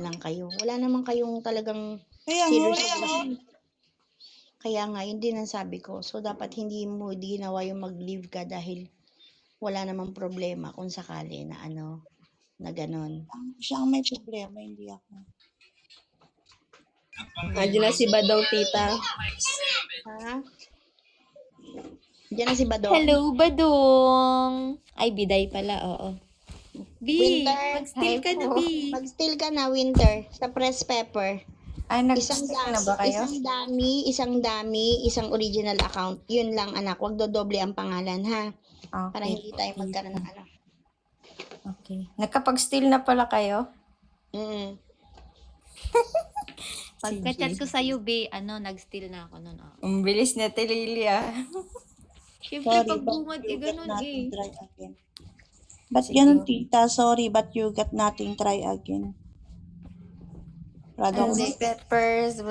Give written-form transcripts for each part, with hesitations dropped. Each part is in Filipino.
lang kayo. Wala naman kayong talagang Kaya serious nga. relasyon. Kaya nga, yun din ang sabi ko. So, dapat hindi mo ginawa yung mag-leave ka dahil wala namang problema kung sakali na na ganon. Siya ang may problema, hindi ako. Nandiyan na si Badong, tita. Ha? Diyan na si Badong. Hello, Badong! Ay, biday pala, oo. B, Winter. mag-steal ka na, B. Mag-steal ka na, Winter, sa press pepper. Ay, Isang na ba kayo? isang original account. Yun lang, anak. Huwag dodoble ang pangalan, ha? Okay. Para hindi tayo magkaroon ng Okay. Nakapag-steal na pala kayo? Mm. Pagka-chat ko sa'yo, B, nag-steal na ako nun. Oh. Ang bilis na Lilia. Siyempre, pag bungad, ganun, Try again. But ganun, tita? Sorry, but you got nothing. Try again. Peppers.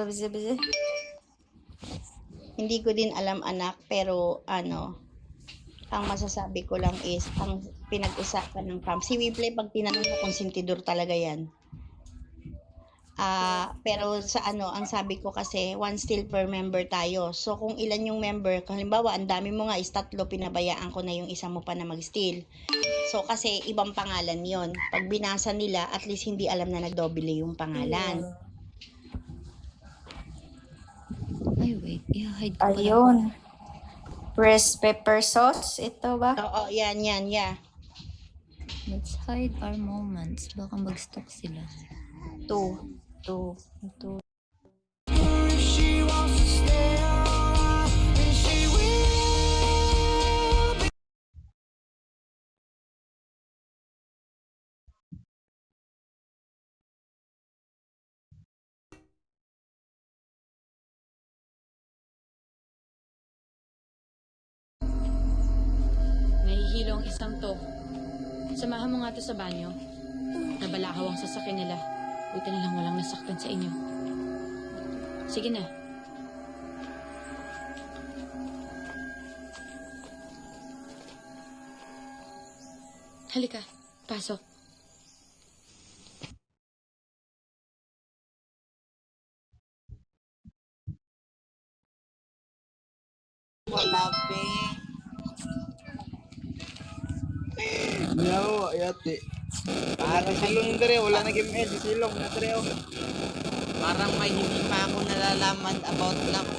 Hindi ko din alam, anak, pero ang masasabi ko lang is, ang pinag-usapan ng PAM, si Wepley, pag tinanong mo kung sintidor talaga yan. Pero sa ang sabi ko kasi, one steal per member tayo. So, kung ilan yung member, halimbawa, ang dami mo nga is 3, pinabayaan ko na yung isa mo pa na mag-steal. So, kasi ibang pangalan yon. Pag binasa nila, at least hindi alam na nagdobile yung pangalan. Ay, wait. I-hide ko pala. Ayun. Press pepper sauce. Ito ba? Oo, yan, yeah. Let's hide our moments. Baka mag-stalk sila. 2. Nahihilo ang isang to. Samahan mo nga to sa banyo. Nabalakaw ang sasakyan nila. Buti na lang walang nasaktan sa inyo. Sige na. Halika, pasok. No, ayate. Para silong dere, wala na game edge, silong na dere. Parang may hindi pa ako nalalaman about love.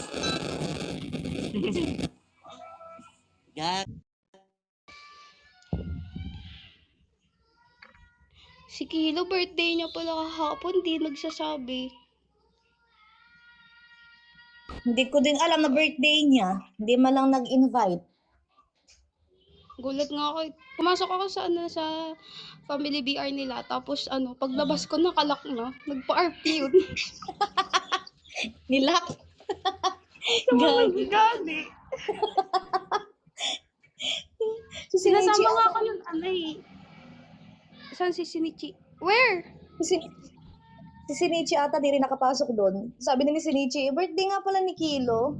God. Si Kilo, birthday niya pala kahapon, di nagsasabi. Hindi ko din alam na birthday niya. Hindi man lang nag-invite. Gulat nga ako. Pumasok ako sa family BR nila. Tapos paglabas ko nakalak na. Nagpa-RP yun. Nilak. Gali. Sinasama nga ako nun, Saan si Sinichi? Where? Si Shinichi ata di rin nakapasok doon. Sabi ni Shinichi, birthday nga pala ni Kilo.